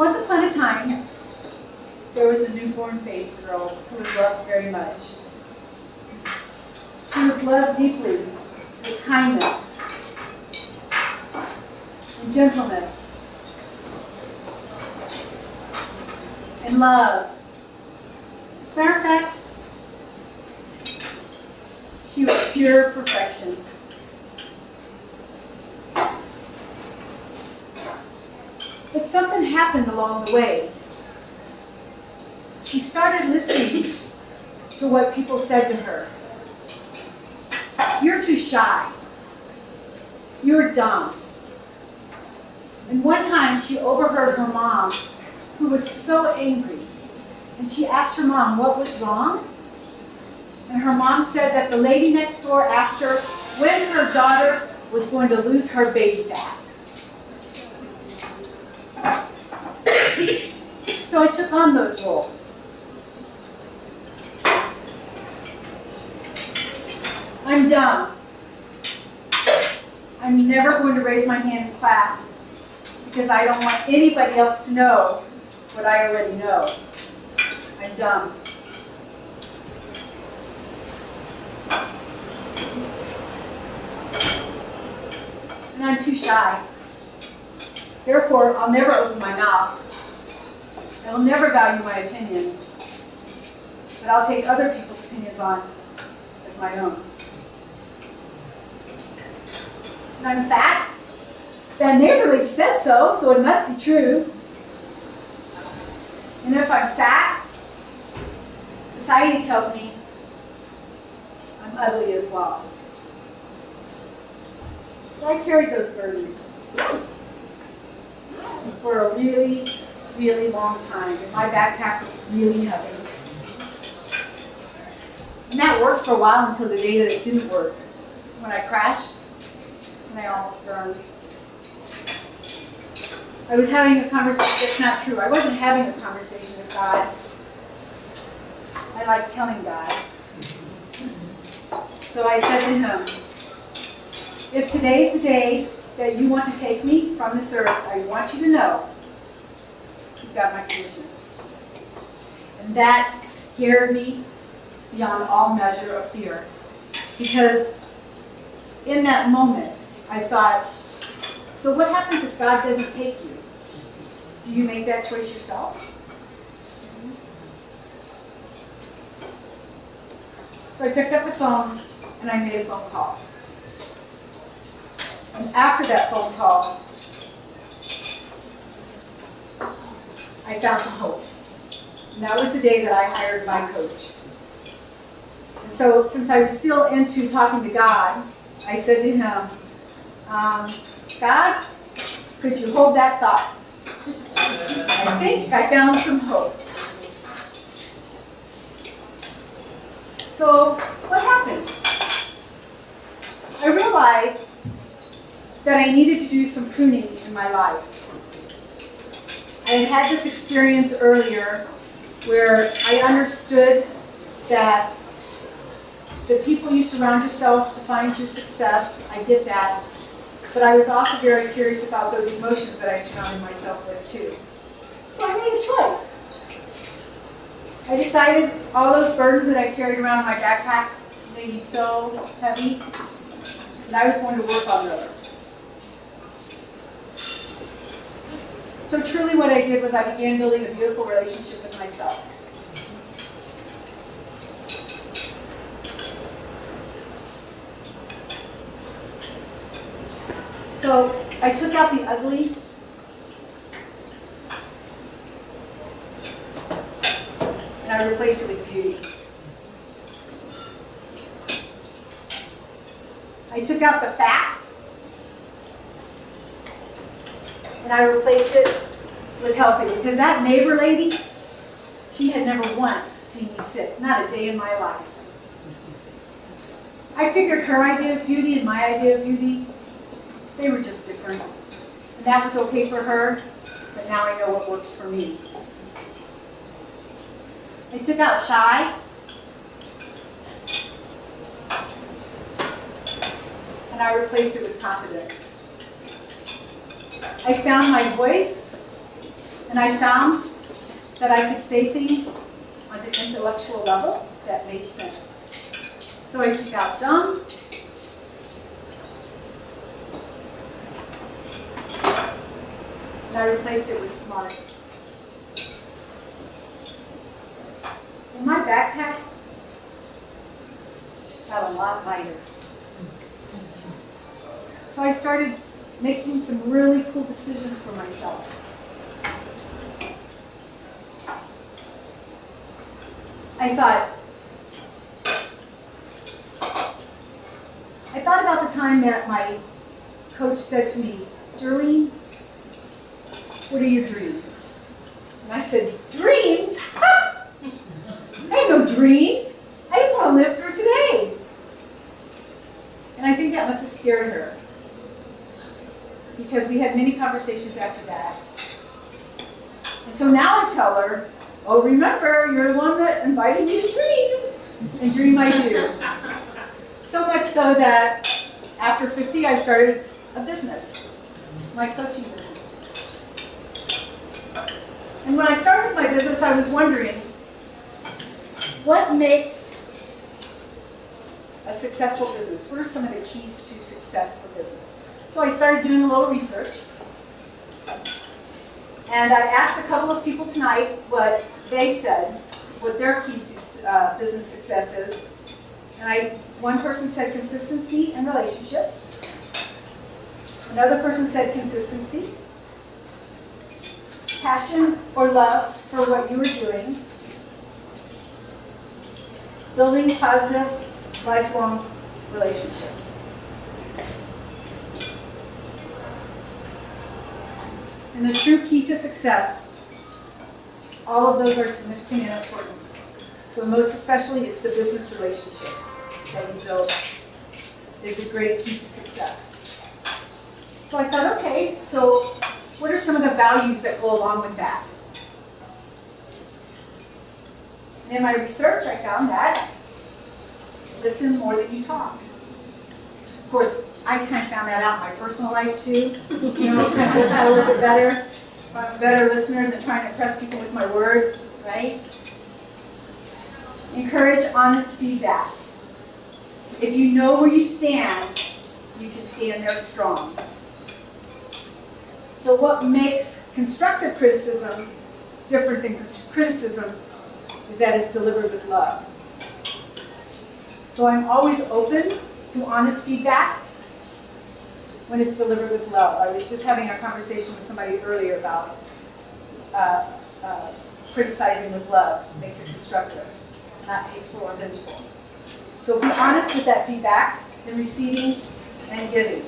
Once upon a time, there was a newborn baby girl who was loved very much. She was loved deeply with kindness and gentleness and love. As a matter of fact, she was pure perfection. But something happened along the way. She started listening to what people said to her. You're too shy. You're dumb. And one time she overheard her mom, who was so angry, and she asked her mom what was wrong. And her mom said that the lady next door asked her when her daughter was going to lose her baby fat. So I took on those roles. I'm dumb. I'm never going to raise my hand in class because I don't want anybody else to know what I already know. I'm dumb. And I'm too shy. Therefore, I'll never open my mouth. I will never value my opinion, but I'll take other people's opinions on as my own. And I'm fat. That neighbor lady said so, so it must be true. And if I'm fat, society tells me I'm ugly as well. So I carried those burdens for a really, really long time. And my backpack was really heavy. And that worked for a while until the day that it didn't work. When I crashed and I almost burned. I was having a conversation, that's not true. I wasn't having a conversation with God. I like telling God. So I said to him, if today's the day that you want to take me from this earth, I want you to know you've got my permission. And that scared me beyond all measure of fear. Because in that moment, I thought, so what happens if God doesn't take you? Do you make that choice yourself? So I picked up the phone and I made a phone call. And after that phone call, I found some hope. And that was the day that I hired my coach. And so since I was still into talking to God, I said to him, God, could you hold that thought? I think I found some hope. So what happened? I realized that I needed to do some pruning in my life. I had had this experience earlier where I understood that the people you surround yourself defines your success. I get that. But I was also very curious about those emotions that I surrounded myself with too. So I made a choice. I decided all those burdens that I carried around in my backpack made me so heavy, and I was going to work on those. So truly what I did was I began building a beautiful relationship with myself. So I took out the ugly and I replaced it with beauty. I took out the fat and I replaced it with healthy, because that neighbor lady, she had never once seen me sick, not a day in my life. I figured her idea of beauty and my idea of beauty, they were just different. And that was okay for her, but now I know what works for me. I took out shy. And I replaced it with confidence. I found my voice, And I found that I could say things on an intellectual level that made sense. So I took out dumb, and I replaced it with smart. And my backpack got a lot lighter. So I started making some really cool decisions for myself. I thought about the time that my coach said to me, Derlene, what are your dreams? And I said, dreams? I have no dreams. I just want to live through today. And I think that must have scared her, because we had many conversations after that. And so now I tell her, oh, remember, you're the one that invited me to dream. And dream I do. So much so that after 50, I started a business, my coaching business. And when I started my business, I was wondering, what makes a successful business? What are some of the keys to success for business? So I started doing a little research. And I asked a couple of people tonight what they said, what their key to business success is. And one person said consistency in relationships. Another person said consistency, passion or love for what you were doing, building positive, lifelong relationships. And the true key to success, all of those are significant and important. But most especially, it's the business relationships that you build is a great key to success. So I thought, okay, so what are some of the values that go along with that? And in my research, I found that listen more than you talk. Of course, I kind of found that out in my personal life too. You know, it kind of works out a little bit better. If I'm a better listener than trying to impress people with my words, right? Encourage honest feedback. If you know where you stand, you can stand there strong. So what makes constructive criticism different than criticism is that it's delivered with love. So I'm always open to honest feedback when it's delivered with love. I was just having a conversation with somebody earlier about criticizing with love makes it constructive, not hateful or vengeful. So be honest with that feedback in receiving and giving.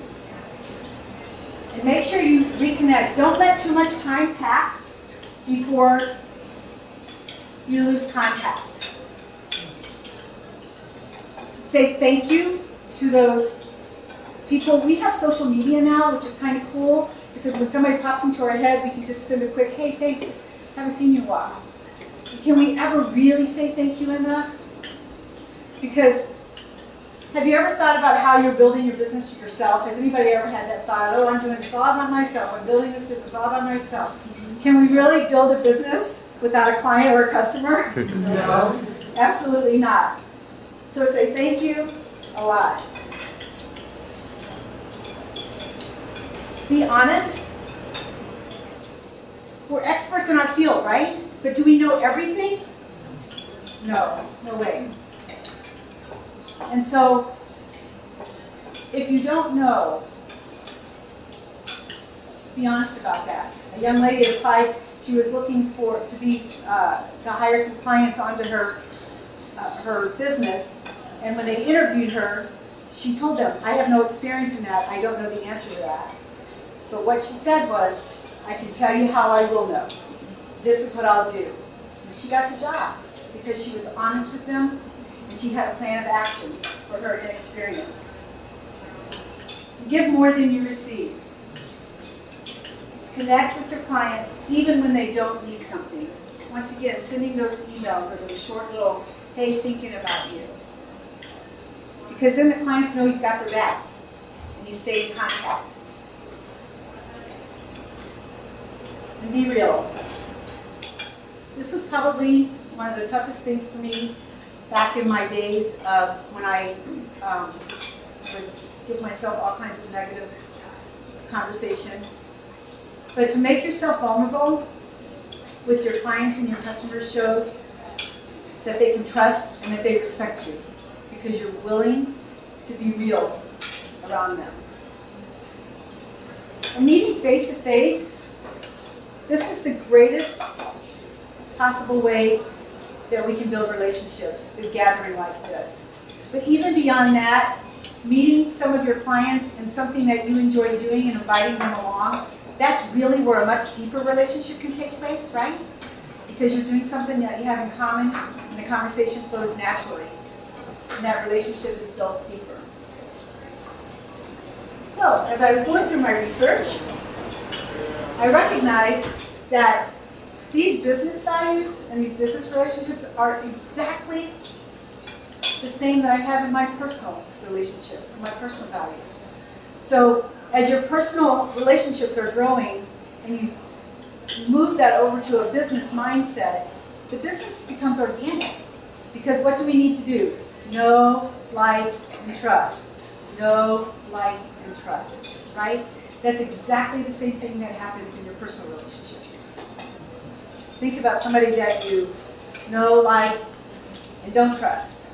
And make sure you reconnect. Don't let too much time pass before you lose contact. Say thank you to those people. We have social media now, which is kind of cool, because when somebody pops into our head, we can just send a quick, hey, thanks, haven't seen you in a while. Can we ever really say thank you enough? Because have you ever thought about how you're building your business yourself? Has anybody ever had that thought, oh, I'm doing this all by myself, I'm building this business all by myself? Can we really build a business without a client or a customer? No, absolutely not. So say thank you a lot. Be honest. We're experts in our field, right? But do we know everything? No, no way. And so, if you don't know, be honest about that. A young lady applied. She was looking to hire some clients onto her business, and when they interviewed her, she told them, "I have no experience in that. I don't know the answer to that." But what she said was, "I can tell you how I will know. This is what I'll do." And she got the job because she was honest with them. And she had a plan of action for her inexperience. Give more than you receive. Connect with your clients even when they don't need something. Once again, sending those emails or those short little, hey, thinking about you. Because then the clients know you've got their back and you stay in contact. And be real. This was probably one of the toughest things for me back in my days of when I would give myself all kinds of negative conversation. But to make yourself vulnerable with your clients and your customers shows that they can trust and that they respect you because you're willing to be real around them. And meeting face to face, this is the greatest possible way that we can build relationships, is gathering like this. But even beyond that, meeting some of your clients and something that you enjoy doing and inviting them along, that's really where a much deeper relationship can take place, right? Because you're doing something that you have in common and the conversation flows naturally. And that relationship is built deeper. So, as I was going through my research, I recognized that these business values and these business relationships are exactly the same that I have in my personal relationships and my personal values. So as your personal relationships are growing and you move that over to a business mindset, the business becomes organic. Because what do we need to do? Know, like, and trust. Know, like, and trust, right? That's exactly the same thing that happens in your personal relationships. Think about somebody that you know, like, and don't trust.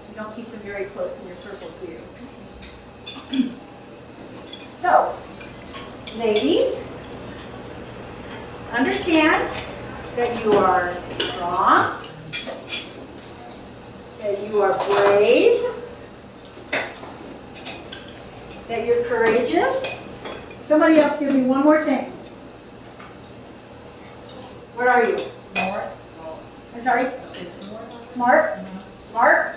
You don't keep them very close in your circle, do you? So, ladies, understand that you are strong, that you are brave, that you're courageous. Somebody else give me one more thing. What are you? Smart. I'm sorry? Smart? Smart?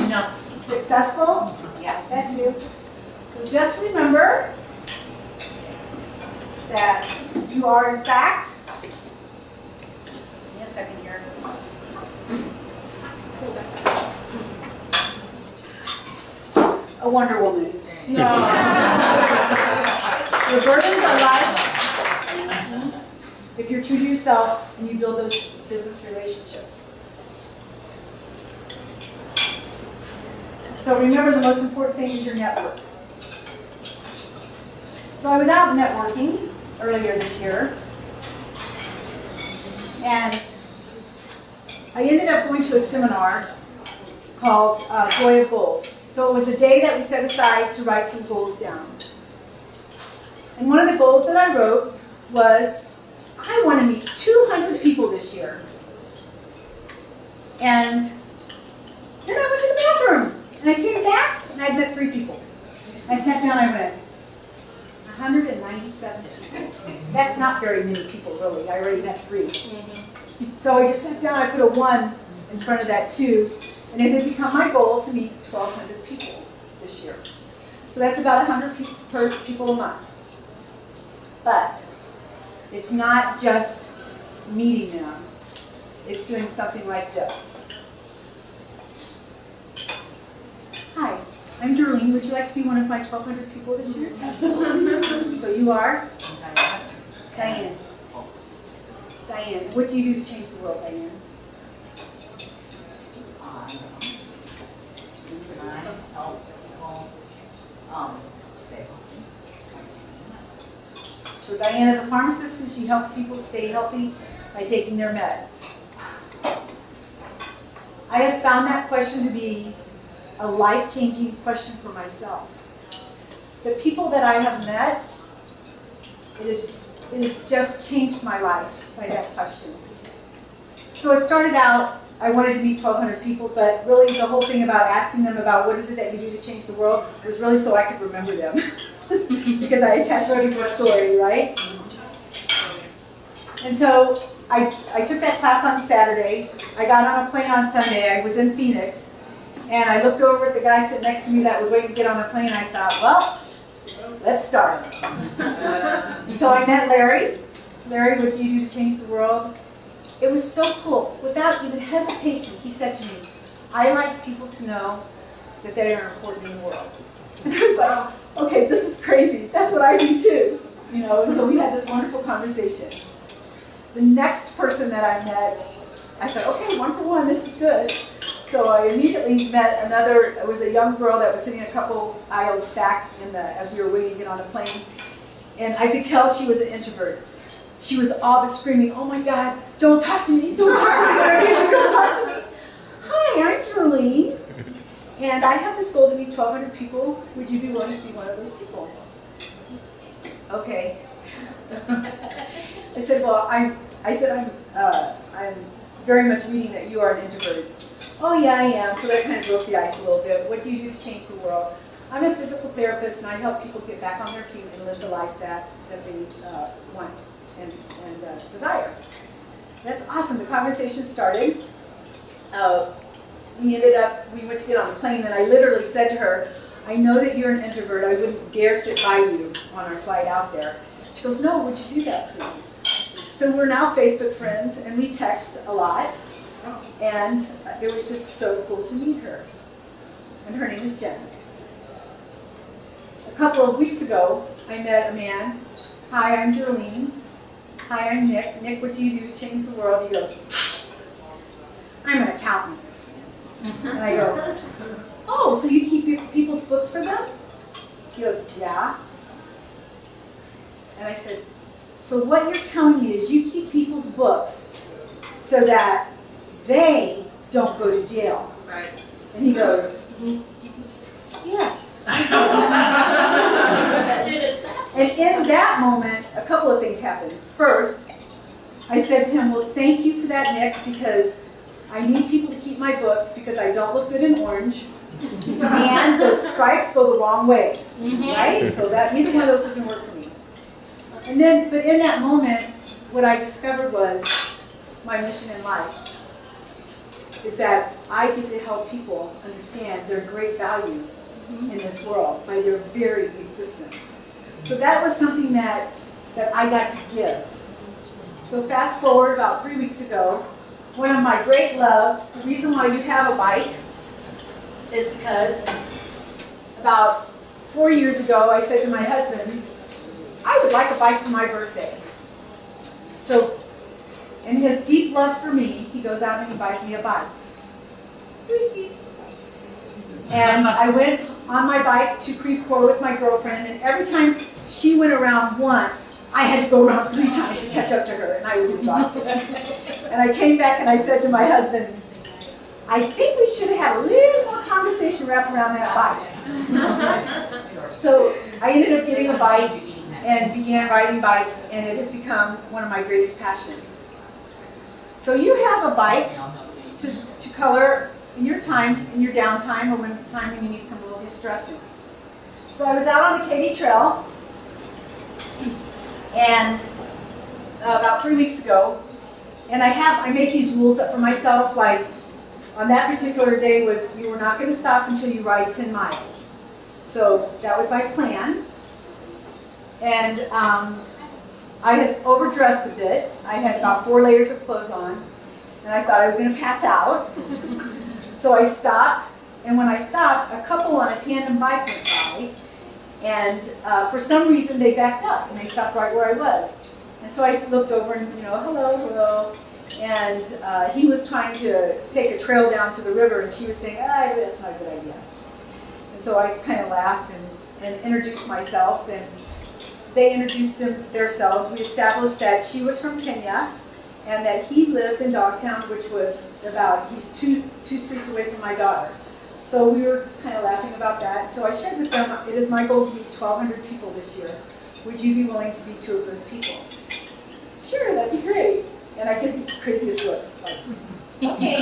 No. Successful? Yeah, that too. So just remember that you are in fact, give me a second here. A Wonder Woman. No. Your burdens are light if you're true to yourself and you build those business relationships. So remember, the most important thing is your network. So I was out networking earlier this year, and I ended up going to a seminar called Joy of Goals. So it was a day that we set aside to write some goals down. And one of the goals that I wrote was, I want to meet 200 people this year. And then I went to the bathroom, and I came back, and I'd met 3 people. I sat down, I went, 197 people. That's not very many people, really. I already met 3. So I just sat down, I put a 1 in front of that 2, and it had become my goal to meet 1,200 people this year. So that's about 100 people a month. But it's not just meeting them. It's doing something like this. Hi, I'm Derlene. Would you like to be one of my 1,200 people this year? Absolutely. So you are? Diane. Diane. What do you do to change the world, Diane? Stay healthy. So Diane is a pharmacist, and she helps people stay healthy by taking their meds. I have found that question to be a life-changing question for myself. The people that I have met, it has just changed my life by that question. So it started out, I wanted to meet 1,200 people, but really the whole thing about asking them about what is it that you do to change the world was really so I could remember them. Because I attached it to a story, right? And so I took that class on Saturday. I got on a plane on Sunday. I was in Phoenix. And I looked over at the guy sitting next to me that was waiting to get on the plane. And I thought, well, let's start. So I met Larry. Larry, what do you do to change the world? It was so cool. Without even hesitation, he said to me, I like people to know that they are important in the world. And I was like, okay, this is crazy. That's what I do too. You know, and so we had this wonderful conversation. The next person that I met, I thought, okay, 1 for 1, this is good. So I immediately met another, it was a young girl that was sitting a couple aisles back as we were waiting to get on the plane. And I could tell she was an introvert. She was all but screaming, oh my God, don't talk to me, don't talk to me, what are you doing? Don't talk to me. Hi, I'm Derlene, and I have this goal to meet 1,200 people. Would you be willing to be one of those people? Okay. I said, well, I'm very much reading that you are an introvert. Oh yeah, I am. So that kind of broke the ice a little bit. What do you do to change the world? I'm a physical therapist, and I help people get back on their feet and live the life that they want and desire. That's awesome. The conversation started. We went to get on the plane, and I literally said to her, I know that you're an introvert. I wouldn't dare sit by you on our flight out there. She goes, no, would you do that, please? So we're now Facebook friends, and we text a lot. And it was just so cool to meet her. And her name is Jen. A couple of weeks ago, I met a man. Hi, I'm Derlene. Hi, I'm Nick. Nick, what do you do to change the world? He goes, I'm an accountant. And I go, oh, so you keep people's books for them? He goes, yeah. And I said, so what you're telling me is you keep people's books so that they don't go to jail. Right. And he goes, yes. That's it, exactly. And in that moment, a couple of things happened. First, I said to him, well, thank you for that, Nick, because I need people to keep my books because I don't look good in orange. And the stripes go the wrong way, right? So that neither one of those doesn't work for me. And then, but in that moment, what I discovered was my mission in life is that I get to help people understand their great value in this world by their very existence. So that was something that I got to give. So fast forward about 3 weeks ago, one of my great loves, the reason why you have a bike is because about 4 years ago I said to my husband, I would like a bike for my birthday. So in his deep love for me, he goes out and he buys me a bike. And I went on my bike to Creve Coeur with my girlfriend, and every time she went around once, I had to go around 3 times to catch up to her, and I was exhausted. And I came back and I said to my husband, I think we should have had a little more conversation wrapped around that bike. So I ended up getting a bike and began riding bikes, and it has become one of my greatest passions. So you have a bike to color in your time, in your downtime, or when you need some little distressing. So I was out on the Katy Trail, and about 3 weeks ago, and I made these rules up for myself, like on that particular day was you were not going to stop until you ride 10 miles. So that was my plan. And I had overdressed a bit. I had about 4 layers of clothes on, and I thought I was going to pass out. So I stopped, and when I stopped, a couple on a tandem bike went by, and for some reason they backed up, and they stopped right where I was. And so I looked over and, hello, hello. And he was trying to take a trail down to the river, and she was saying, that's not a good idea. And so I kind of laughed and introduced myself, and they introduced themselves. We established that she was from Kenya, and that he lived in Dogtown, which was he's two streets away from my daughter. So we were kind of laughing about that. So I shared with them, it is my goal to meet 1,200 people this year. Would you be willing to be 2 of those people? Sure, that'd be great. And I get the craziest looks, like, okay.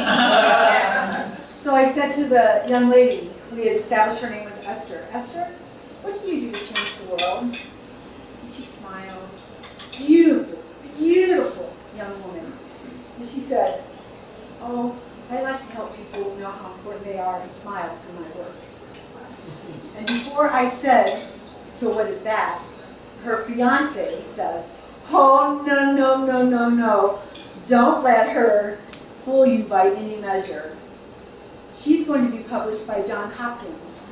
So I said to the young lady, we had established her name was Esther, Esther, what do you do to change the world? And she smiled, beautiful, beautiful young woman. And she said, oh, I like to help people know how important they are and smile through my work. And before I said, so what is that? Her fiance says, oh, no, no, no, no, no. Don't let her fool you by any measure. She's going to be published by Johns Hopkins.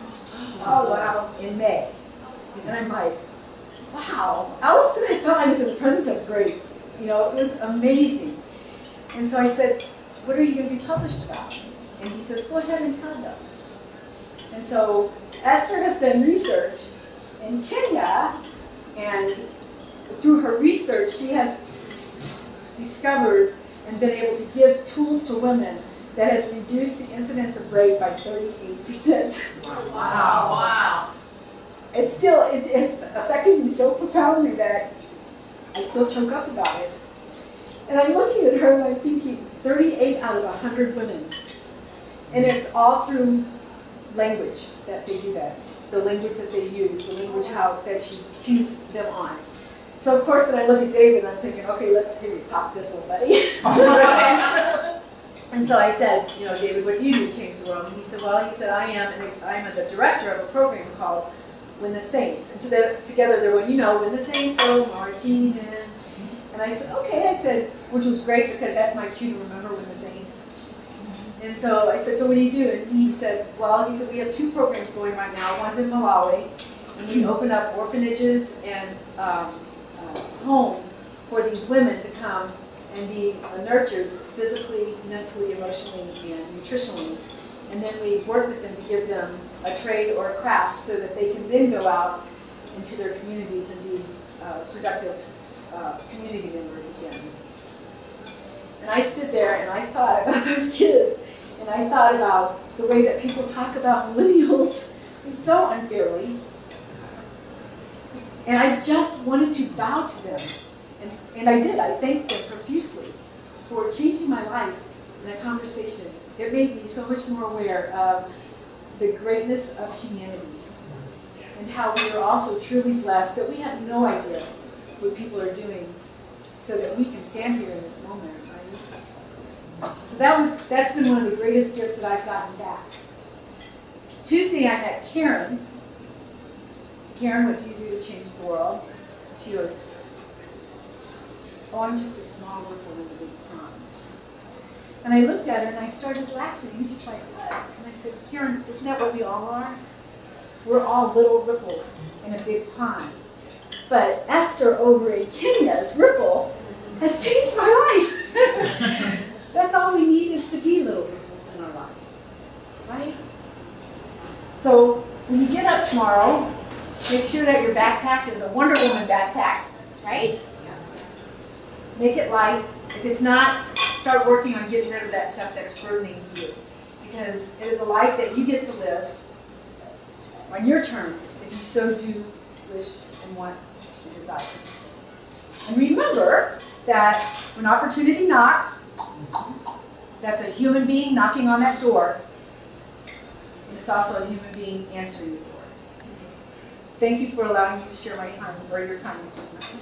Oh, wow, in May. And I'm like, wow. All of a sudden I felt I was in the presence of great You know, it was amazing. And so I said, what are you going to be published about? And he says, go ahead and tell them. And so Esther has done research in Kenya, and through her research, she has discovered and been able to give tools to women that has reduced the incidence of rape by 38%. Wow. Wow. It's affected me so profoundly that I still choke up about it. And I'm looking at her and I'm thinking, 38 out of 100 women. And it's all through language that they do that. The language that they use, the language that she cues them on. So of course then I look at David and I'm thinking, okay, let's hear you talk this one, buddy. And so I said, you know, David, what do you do to change the world? And he said, well, I'm the director of a program called When the Saints. And together they're going, you know, when the saints go marching in. And I said, okay, which was great because that's my cue to remember when the saints. And so I said, so what do you do? And he said, we have 2 programs going right now. One's in Malawi, and we open up orphanages and homes for these women to come and be nurtured physically, mentally, emotionally, and nutritionally. And then we work with them to give them a trade or a craft so that they can then go out into their communities and be productive community members again. And I stood there and I thought about those kids, and I thought about the way that people talk about millennials so unfairly. And I just wanted to bow to them. And I did. I thanked them profusely for changing my life in that conversation. It made me so much more aware of the greatness of humanity and how we are also truly blessed that we have no idea what people are doing so that we can stand here in this moment, right? So that's been one of the greatest gifts that I've gotten back. Tuesday I met Karen. Karen, what do you do to change the world? She goes, oh, I'm just a small ripple in the big pond. And I looked at her and I started laughing. And she's like, what? And I said, Karen, isn't that what we all are? We're all little ripples in a big pond. But Esther over in Kenya's ripple has changed my life. That's all we need is to be little ripples in our life, right? So when you get up tomorrow, make sure that your backpack is a Wonder Woman backpack, right? Make it light. If it's not, start working on getting rid of that stuff that's burdening you. Because it is a life that you get to live on your terms if you so do wish and want and desire. And remember that when opportunity knocks, that's a human being knocking on that door, and it's also a human being answering the door. Thank you for allowing me to share my time, or your time with you tonight.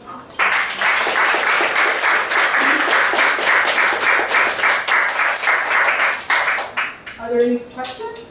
Are there any questions?